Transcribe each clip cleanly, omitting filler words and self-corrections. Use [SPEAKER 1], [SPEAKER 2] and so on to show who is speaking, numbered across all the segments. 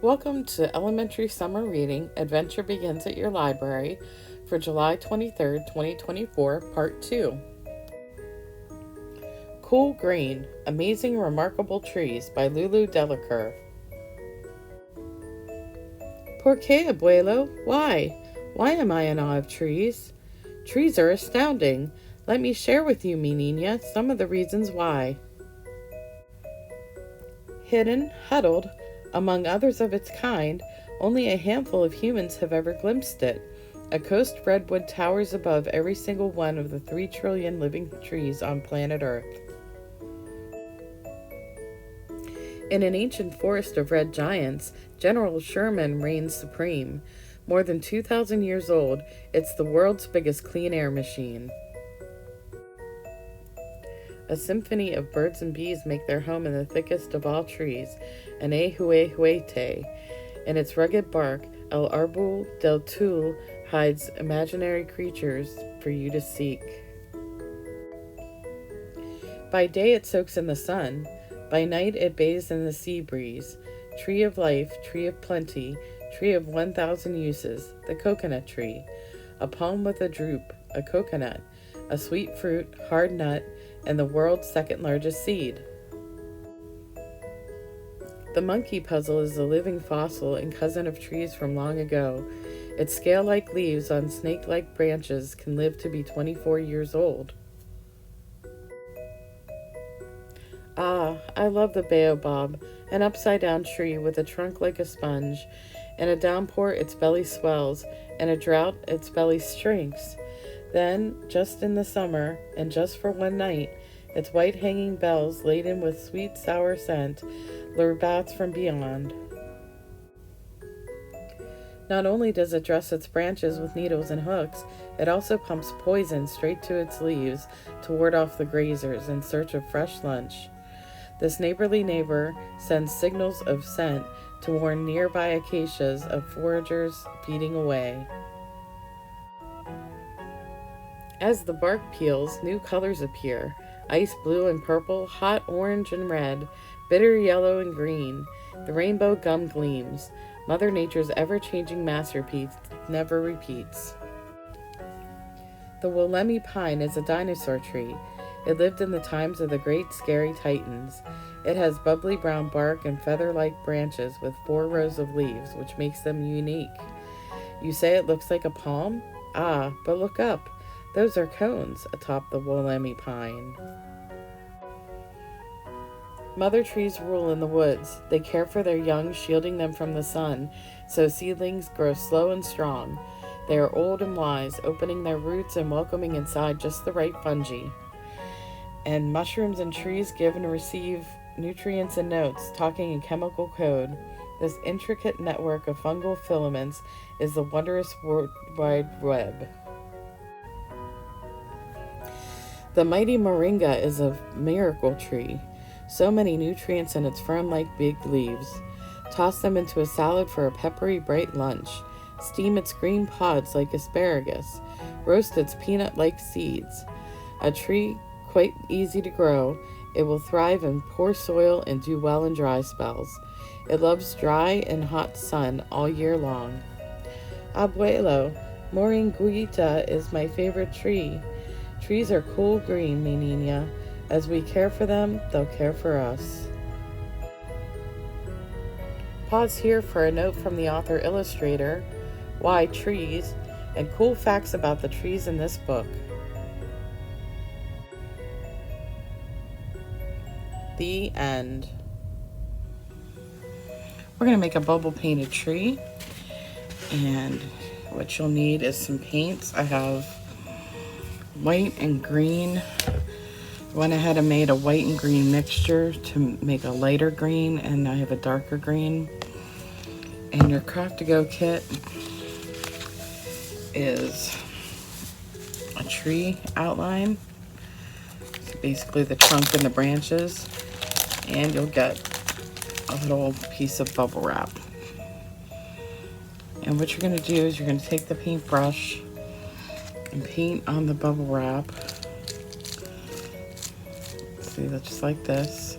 [SPEAKER 1] Welcome to Elementary Summer Reading. Adventure begins at your library for July 23rd, 2024, Part 2. Cool Green, Amazing Remarkable Trees by Lulu Delacre. ¿Por qué, abuelo? Why? Why am I in awe of trees? Trees are astounding. Let me share with you, mi niña, some of the reasons why. Hidden, huddled, among others of its kind, only a handful of humans have ever glimpsed it. A coast redwood towers above every single one of the 3 trillion living trees on planet Earth. In an ancient forest of red giants, General Sherman reigns supreme. More than 2,000 years old, it's the world's biggest clean air machine. A symphony of birds and bees make their home in the thickest of all trees, an MHWPL. In its rugged bark, El Árbol del Tul hides imaginary creatures for you to seek. By day it soaks in the sun, by night it bathes in the sea breeze. Tree of life, tree of plenty, tree of 1,000 uses, the coconut tree. A palm with a droop, a coconut, a sweet fruit, hard nut, and the world's second largest seed. The monkey puzzle is a living fossil and cousin of trees from long ago. Its scale-like leaves on snake-like branches can live to be 24 years old. Ah, I love the baobab, an upside-down tree with a trunk like a sponge. In a downpour, its belly swells. In a drought, its belly shrinks. Then, just in the summer, and just for one night, its white hanging bells, laden with sweet sour scent, lure bats from beyond. Not only does it dress its branches with needles and hooks, it also pumps poison straight to its leaves to ward off the grazers in search of fresh lunch. This neighborly neighbor sends signals of scent to warn nearby acacias of foragers feeding away. As the bark peels, new colors appear. Ice blue and purple, hot orange and red, bitter yellow and green. The rainbow gum gleams. Mother Nature's ever-changing masterpiece never repeats. The Wollemi pine is a dinosaur tree. It lived in the times of the great scary titans. It has bubbly brown bark and feather-like branches with 4 rows of leaves, which makes them unique. You say it looks like a palm? Ah, but look up. Those are cones atop the Wollemi pine. Mother trees rule in the woods. They care for their young, shielding them from the sun, so seedlings grow slow and strong. They are old and wise, opening their roots and welcoming inside just the right fungi. And mushrooms and trees give and receive nutrients and notes, talking in chemical code. This intricate network of fungal filaments is the wondrous World Wide Web. The mighty moringa is a miracle tree. So many nutrients in its fern-like big leaves. Toss them into a salad for a peppery, bright lunch. Steam its green pods like asparagus. Roast its peanut-like seeds. A tree quite easy to grow. It will thrive in poor soil and do well in dry spells. It loves dry and hot sun all year long. Abuelo, moringuita is my favorite tree. Trees are cool green, mi niña. As we care for them, they'll care for us. Pause here for a note from the author-illustrator, Why Trees, and cool facts about the trees in this book. The end. We're going to make a bubble painted tree, and what you'll need is some paints. I have white and green. Went ahead and made a white and green mixture to make a lighter green, and I have a darker green. And your craft to go kit is a tree outline, so basically the trunk and the branches, and you'll get a little piece of bubble wrap. And what you're going to do is you're going to take the paintbrush and paint on the bubble wrap. See, that's just like this.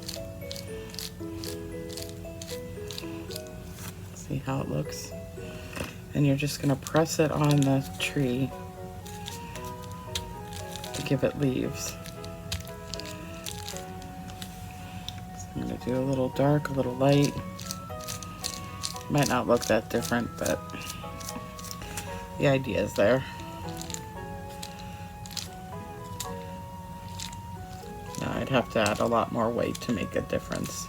[SPEAKER 1] See how it looks? And you're just gonna press it on the tree to give it leaves. So I'm gonna do a little dark, a little light. Might not look that different, but the idea is there. Now I'd have to add a lot more white to make a difference.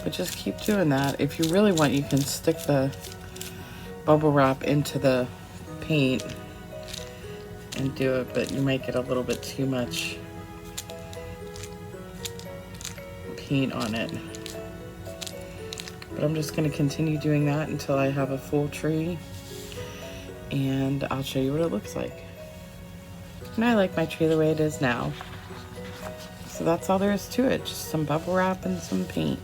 [SPEAKER 1] But just keep doing that. If you really want, you can stick the bubble wrap into the paint and do it, but you might get a little bit too much paint on it. But I'm just going to continue doing that until I have a full tree, and I'll show you what it looks like. And I like my tree the way it is now. So that's all there is to it, just some bubble wrap and some paint.